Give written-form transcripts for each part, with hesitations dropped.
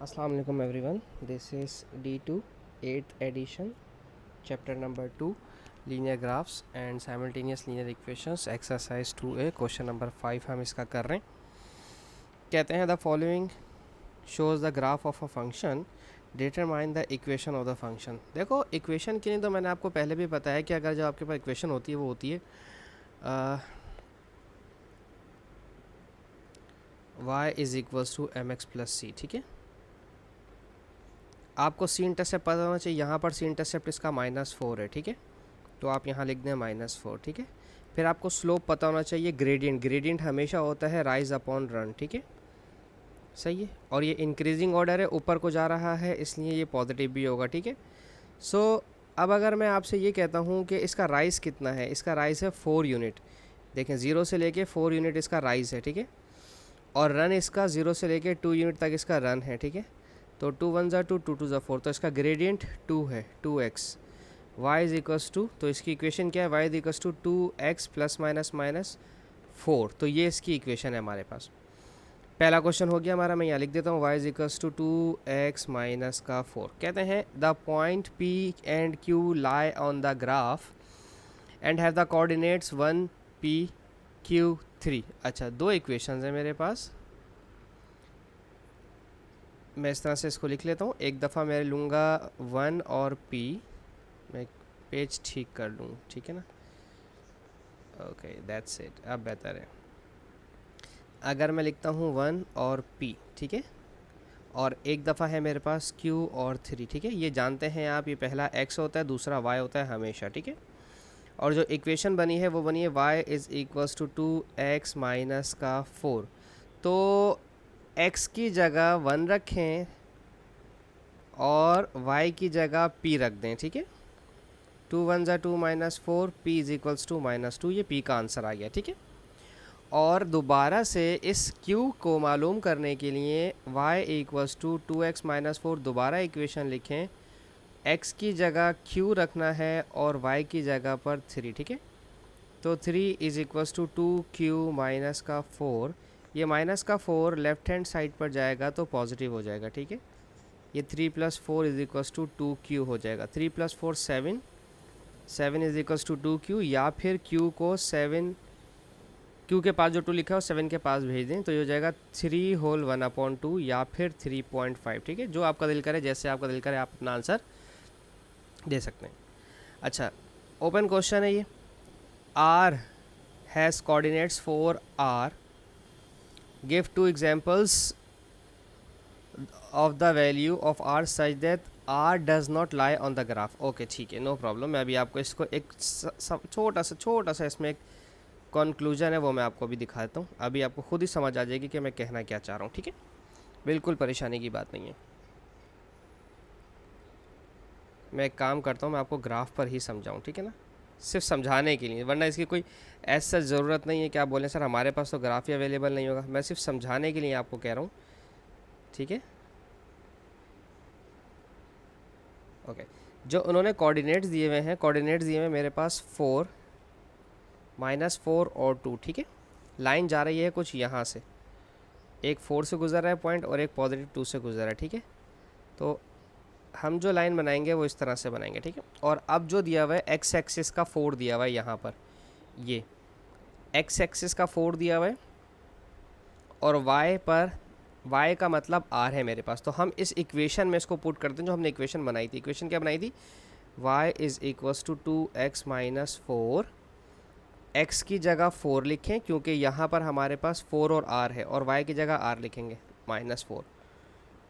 Assalamu alaikum everyone. This is D2 8th edition, chapter number 2, linear graphs and simultaneous linear equations, exercise 2a, question number 5 हम इसका कर रहे हैं. कहते हैं the following shows the graph of a function, determine the equation of the function. देखो equation के लिए तो मैंने आपको पहले भी बताया कि अगर जो आपके पास equation होती है वो होती है y is equals to mx plus c. ठीक है, आपको सी इंटरसेप्ट पता होना चाहिए. यहाँ पर सी इंटरसेप्ट इसका -4 है. ठीक है, तो आप यहाँ लिख दें -4. ठीक है, फिर आपको स्लोप पता होना चाहिए. ग्रेडियंट हमेशा होता है राइज अपॉन रन. ठीक है, सही है. और ये इंक्रीजिंग ऑर्डर है, ऊपर को जा रहा है, इसलिए ये पॉजिटिव भी होगा. ठीक है, सो अब अगर मैं आपसे ये कहता हूँ कि इसका राइज कितना है, इसका राइज है 4 यूनिट. देखें 0 से लेके 4 यूनिट इसका राइज है. ठीक है, और रन इसका 0 से लेके 2 यूनिट तक इसका रन है. ठीक है, तो 2 1 ज़ा 2, 2 2 ज़ा 4, तो इसका ग्रेडियंट 2 है, 2x. y is equals to, तो इसकी इक्वेशन क्या है, y is equals to 2x plus minus minus 4. तो ये इसकी इक्वेशन है हमारे पास. पहला क्वेश्चन हो गया हमारा. मैं यहाँ लिख देता हूँ y is equals to 2x minus का 4. कहते हैं the point p and q lie on the graph and have the coordinates 1 p q 3. अच्छा, दो इक्वेशंस हैं मेरे पास. मैं इस तरह से इसको लिख लेता हूँ. एक दफ़ा मैं लूँगा 1 और p. मैं पेज ठीक कर लूँ. ठीक है ना, ओके दैट्स इट. अब बेहतर है. अगर मैं लिखता हूँ 1 और p. ठीक है, और एक दफ़ा है मेरे पास q और 3. ठीक है, ये जानते हैं आप, ये पहला x होता है, दूसरा y होता है हमेशा. ठीक है, और जो इक्वेशन बनी है वो बनी है y is equals to 2x minus का 4. तो x की जगह 1 रखें और y की जगह p रख दें. ठीक है, 2 1 ज़ा 2 minus 4, p is equals to -2. ये p का आंसर आ गया. ठीक है, और दोबारा से इस q को मालूम करने के लिए y equals to 2x minus 4 दोबारा इक्वेशन लिखें. x की जगह q रखना है और y की जगह पर 3. ठीक है, तो 3 is equals to 2q minus का 4. ये माइनस का 4 लेफ्ट हैंड साइड पर जाएगा तो पॉजिटिव हो जाएगा. ठीक है, ये 3 + 4 इज इक्वल्स टू 2q हो जाएगा. 3 + 4 7, 7 इज इक्वल्स टू 2q. या फिर q को 7, q के पास जो 2 लिखा है वो 7 के पास भेज दें, तो ये हो जाएगा 3 होल 1/2 या फिर 3.5. ठीक है, जो आपका दिल करे, जैसे आपका दिल करे आप अपना आंसर दे सकते हैं. अच्छा, ओपन क्वेश्चन है ये. r has coordinates 4r. Give 2 examples of the value of r such that r does not lie on the graph. Okay ठीक है, नो प्रॉब्लम. मैं अभी आपको इसको एक छोटा सा इसमें एक कंक्लूजन है वो मैं आपको अभी दिखा देता हूँ. अभी आपको खुद ही समझ आ जाएगी कि मैं कहना क्या चाह रहा हूँ. ठीक है, बिल्कुल परेशानी की बात नहीं है. मैं एक काम करता हूँ, मैं आपको ग्राफ पर ही समझाऊँ. ठीक है ना, सिर्फ समझाने के लिए, वरना इसकी कोई ऐसा ज़रूरत नहीं है कि आप बोलें सर हमारे पास तो ग्राफ ही अवेलेबल नहीं होगा. मैं सिर्फ समझाने के लिए आपको कह रहा हूँ. ठीक है, ओके. जो उन्होंने कोऑर्डिनेट्स दिए हुए हैं, कोऑर्डिनेट्स दिए हुए मेरे पास 4 -4 और 2. ठीक है, लाइन जा रही है कुछ यहाँ से, एक 4 से गुजर रहा है पॉइंट और एक +2 से गुजर रहा है. ठीक है, तो हम जो लाइन बनाएंगे वो इस तरह से बनाएंगे. ठीक है, और अब जो दिया हुआ है x एक्सिस का 4 दिया हुआ है यहाँ पर, ये x एक्सिस का 4 दिया हुआ है और y पर, y का मतलब r है मेरे पास. तो हम इस इक्वेशन में इसको पुट करते हैं जो हमने इक्वेशन बनाई थी. इक्वेशन क्या बनाई थी, y is equals to 2x minus 4. x की जगह 4 लिखें क्योंकि यहाँ पर हमारे पास 4 और r है, और y की जगह r लिखेंगे -4.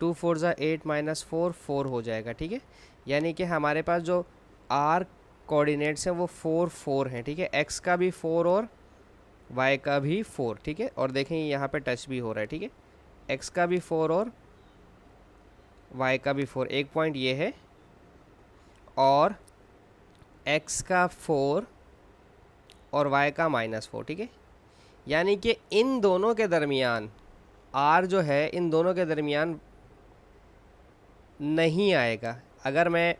2 4 ज़ा 8 -4, 4 हो जाएगा. ठीक है, यानी कि हमारे पास जो r कोऑर्डिनेट्स हैं वो 4 4 हैं. ठीक है, x का भी 4 और y का भी 4. ठीक है, और देखें यहाँ पे टच भी हो रहा है. ठीक है, x का भी 4 और y का भी 4. एक पॉइंट ये है, और x का 4 और y का -4. ठीक है, यानी कि इन दोनों के दरमियान r जो है इन दोनों के दरमियान नहीं आएगा. अगर मैं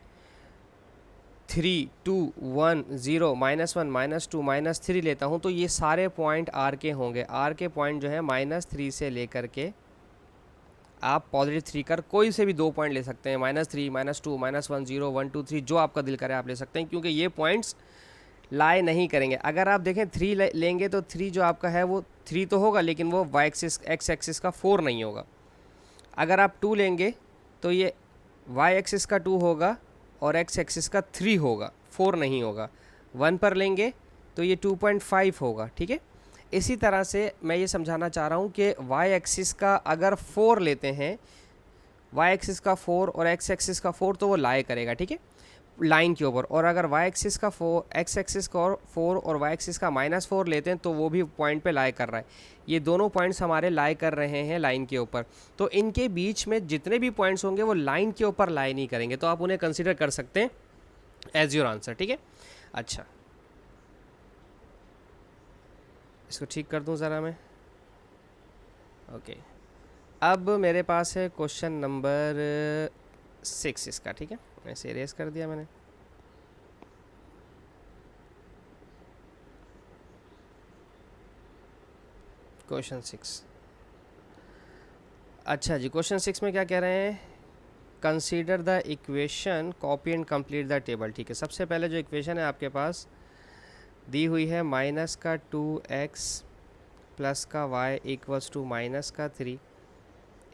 3 2 1 0 -1 -2 -3 लेता हूँ तो ये सारे पॉइंट r के होंगे. r के पॉइंट जो है -3 से लेकर के आप पॉजिटिव 3 कर कोई से भी 2 पॉइंट ले सकते हैं, -3, -2, -1, 0, 1, 2, 3, जो आपका दिल करे आप ले सकते हैं, क्योंकि ये पॉइंट्स लाई नहीं करेंगे। अगर आप देखें 3 लेंगे तो 3 जो आपका है वो 3 तो होगा, लेकिन वो वाई एक्सिस एक्स एक्सिस का 4 नहीं होगा। अगर आप 2 लेंगे तो ये वाई एक्सिस का 2 होगा और एक्स एक्सिस का 3 होगा, 4 नहीं होगा। 1 पर लेंगे तो ये 2.5 होगा, ठीक है। इसी तरह से मैं ये समझाना चाह रहा हूँ कि वाई एक्सिस का अगर 4 लेते हैं, वाई एक्सिस का 4 और एक्स एक्सिस का 4, तो वो लाई करेगा, ठीक है, लाइन के ऊपर। और अगर वाई एक्सिस का 4, एक्स एक्सिस का 4 और वाई एक्सिस का -4 लेते हैं तो वो भी पॉइंट पे लाई कर रहा है। ये दोनों पॉइंट्स हमारे लाई कर रहे हैं लाइन के ऊपर, तो इनके बीच में जितने भी पॉइंट्स होंगे वो लाइन के ऊपर लाई नहीं करेंगे, तो आप उन्हें कंसिडर कर सकते हैं एज योर आंसर, ठीक है। अच्छा, इसको ठीक कर दूं ज़रा मैं। ओके, अब मेरे पास है क्वेश्चन नंबर 6 इसका, ठीक है, ऐसे इरेज कर दिया मैंने। क्वेश्चन 6, अच्छा जी, क्वेश्चन 6 में क्या कह रहे हैं, consider the equation, copy and complete the table, ठीक है। सबसे पहले जो इक्वेशन है आपके पास दी हुई है -2x प्लस का y इक्वल्स टू -3।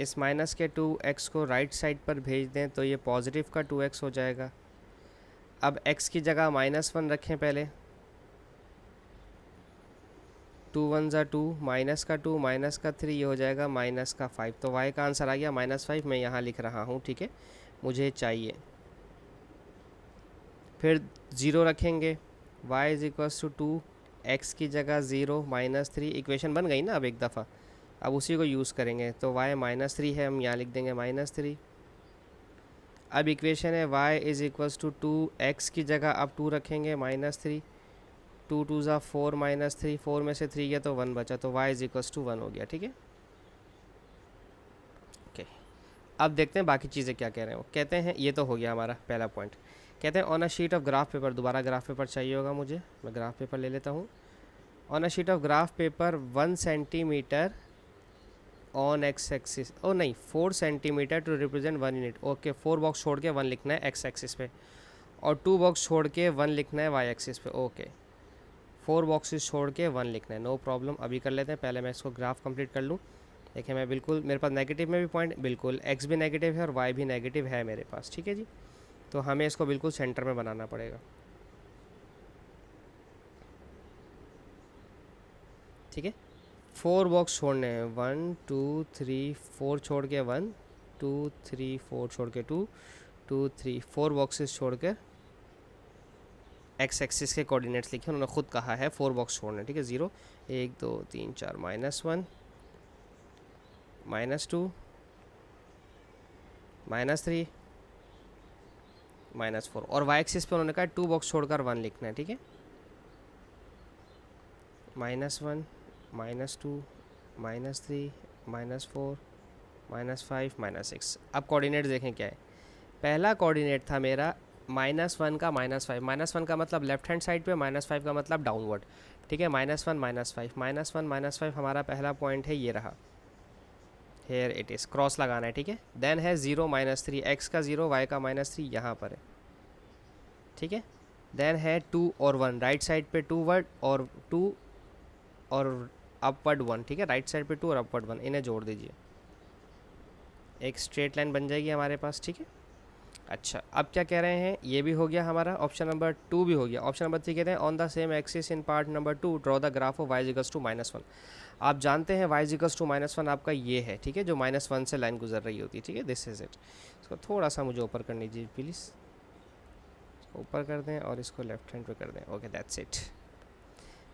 इस माइनस के 2x को राइट साइड पर भेज दें तो ये पॉजिटिव का 2x हो जाएगा। अब x की जगह -1 रखें पहले, 2 1 ज़ा 2, माइनस का 2 माइनस का 3, ये हो जाएगा -5। तो y का आंसर आ गया -5, मैं यहाँ लिख रहा हूँ, ठीक है, मुझे चाहिए। फिर 0 रखेंगे, y is equals to 2, x की जगह 0 -3, इक्वेशन बन गई ना अब एक दफ़ा। अब उसी को यूज़ करेंगे, तो y -3 है, हम यहाँ लिख देंगे -3। अब इक्वेशन है y is equals to 2, x की जगह अब 2 रखेंगे, -3, 2 2 ज़ा 4, -3, 4 में से 3 गया तो 1 बचा, तो y इज़ इक्वल्स टू 1 हो गया, ठीक है। ओके, अब देखते हैं बाकी चीज़ें क्या कह रहे हैं। वो कहते हैं, ये तो हो गया हमारा पहला पॉइंट। कहते हैं on a sheet of graph paper, दोबारा ग्राफ पेपर चाहिए होगा मुझे, मैं ग्राफ पेपर ले लेता हूँ। On a sheet of graph paper 1 centimetre on X axis, ओ नहीं 4 centimetre to represent 1 unit. Okay, 4 box छोड़ के 1 लिखना है एक्स एक्सिस पे, और 2 बॉक्स छोड़ के 1 लिखना है वाई एक्सिस पे। ओके, 4 बॉक्सेस छोड़ के 1 लिखना है, नो प्रॉब्लम। अभी कर लेते हैं, पहले मैं इसको ग्राफ कंप्लीट कर लूँ। देखिए मैं बिल्कुल, मेरे पास नेगेटिव में भी पॉइंट, बिल्कुल एक्स भी नेगेटिव है और वाई भी नेगेटिव है मेरे पास, ठीक है जी। तो हमें इसको बिल्कुल सेंटर में बनाना पड़ेगा, ठीक है। 4 बॉक्स छोड़ने हैं, 1 2 3 4 छोड़ के 1 2 3 4 छोड़ के 2 2 3 4 बॉक्सेस छोड़ के एक्स एक्सिस के कोऑर्डिनेट्स लिखे, उन्होंने खुद कहा है 4 बॉक्स छोड़ने, ठीक है। 0 1 2 3 4, -1 -2 -3 -4, और वाई एक्सिस पे उन्होंने कहा 2 बॉक्स छोड़कर 1 लिखना है, ठीक है। -1 -2 -3 -4 -5 -6। अब कोऑर्डिनेट देखें क्या है। पहला कोऑर्डिनेट था मेरा -1 का -5, -1 का मतलब लेफ्ट हैंड साइड पे, -5 का मतलब डाउनवर्ड, ठीक है। -1 -5, -1 -5 हमारा पहला पॉइंट है, ये रहा, हेयर इट इज़, क्रॉस लगाना है, ठीक है। देन है 0 -3, एक्स का 0 वाई का -3 यहाँ पर है, ठीक है। देन है 2 और 1, राइट साइड पे 2 वर्ड और 2 और अपवर्ड 1, ठीक है, राइट साइड पे 2 और अपवर्ड 1, इन्हें जोड़ दीजिए, एक स्ट्रेट लाइन बन जाएगी हमारे पास, ठीक है। अच्छा, अब क्या कह रहे हैं, ये भी हो गया हमारा, ऑप्शन नंबर 2 भी हो गया। ऑप्शन नंबर 3 कहते हैं on the same axis in part number 2 draw the graph of y equals to -1। आप जानते हैं y इक्वल्स टू -1 आपका ये है, ठीक है, जो -1 से लाइन गुजर रही होती है, ठीक है, दिस इज इट। इसको थोड़ा सा मुझे ऊपर कर लीजिए प्लीज़, ऊपर कर दें और इसको लेफ्ट हैंड पे कर दें, ओके दैट्स इट।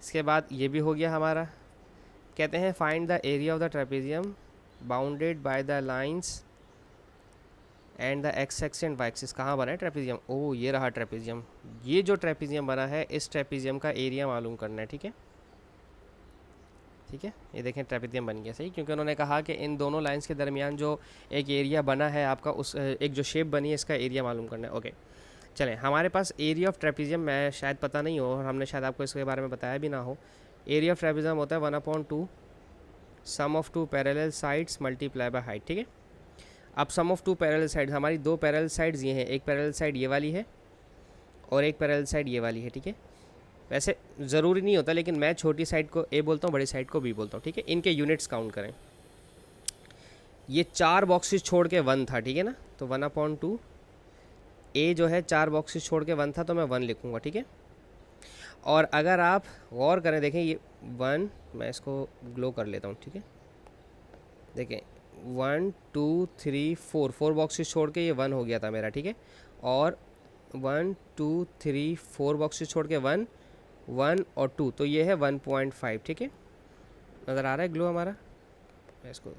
इसके बाद ये भी हो गया हमारा। कहते हैं find the area of the trapezium bounded by the lines and the x axis and y axis. कहाँ बना है ट्रेपेजियम, ओह ये रहा ट्रेपेजियम। ये जो ट्रेपेजियम बना है, इस ट्रेपेजियम का एरिया मालूम करना है, ठीक है, ठीक है। ये देखें ट्रेपेजियम बन गया, सही, क्योंकि उन्होंने कहा कि इन दोनों लाइंस के दरमियान जो एक एरिया बना है आपका, उस एक जो शेप बनी है इसका एरिया मालूम करना है। ओके चलें, हमारे पास एरिया ऑफ ट्रेपेजियम, मैं शायद पता नहीं हो और हमने शायद आपको इसके बारे में बताया भी ना हो। एरिया ऑफ ट्रेपेजियम होता है 1/2 sum of 2 parallel sides multiply by height, ठीक है। अब sum of two parallel side, हमारी दो पैरेलल साइड्स ये हैं, एक पैरेलल साइड ये वाली है और एक पैरेलल साइड ये वाली है, ठीक है। वैसे ज़रूरी नहीं होता, लेकिन मैं छोटी साइड को ए बोलता हूँ, बड़ी साइड को बी बोलता हूँ, ठीक है। इनके यूनिट्स काउंट करें। ये 4 बॉक्सेस छोड़ के 1 था, ठीक है ना, तो 1/2 ए जो है 4 बॉक्सेस छोड़ के 1 था, तो मैं 1 लिखूँगा, ठीक है। और अगर आप गौर करें, देखें ये 1, मैं इसको ग्लो कर लेता हूँ, ठीक है। देखें 1 2 3 4 बॉक्सेस छोड़ के ये 1 हो गया था मेरा, ठीक है। और 1 2 3 4 बॉक्सेस छोड़ के 1 1 और 2, तो ये है 1.5, ठीक है। नज़र आ रहा है ग्लो हमारा, मैं इसको,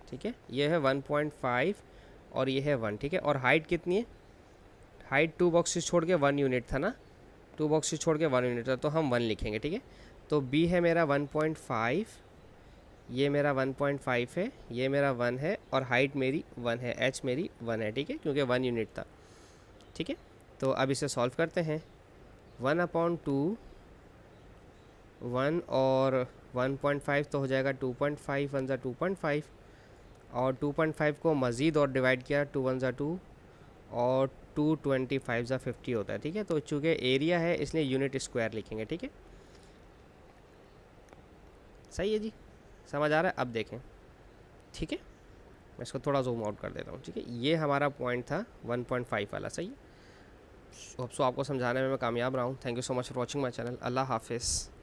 ठीक है। ये है 1.5 और ये है 1, ठीक है। और हाइट कितनी है, हाइट 2 बॉक्सेस छोड़ के 1 यूनिट था ना, 2 बॉक्सेस छोड़ के 1 यूनिट था, तो हम 1 लिखेंगे, ठीक है। तो बी है मेरा 1.5, ये मेरा 1.5 है, ये मेरा 1 है और हाइट मेरी 1 है, एच मेरी 1 है, ठीक है, क्योंकि 1 यूनिट था, ठीक है। तो अब इसे सॉल्व करते हैं। 1/2 1 और 1.5 तो हो जाएगा 2.5, 1 ज़ा 2.5 और 2.5 को मज़ीद और डिवाइड किया, 2 1 ज़ा 2 और 225 ज़ा 50 होता है, ठीक है। तो चूँकि एरिया है इसलिए यूनिट स्क्वायर लिखेंगे, ठीक है। सही है जी, समझ आ रहा है। अब देखें, ठीक है, मैं इसको थोड़ा जूम आउट कर देता हूँ, ठीक है। ये हमारा पॉइंट था 1.5 वाला, सही है। होप सो आपको समझाने में मैं कामयाब रहा हूँ। Thank you so much for watching my channel. अल्लाह हाफिज़।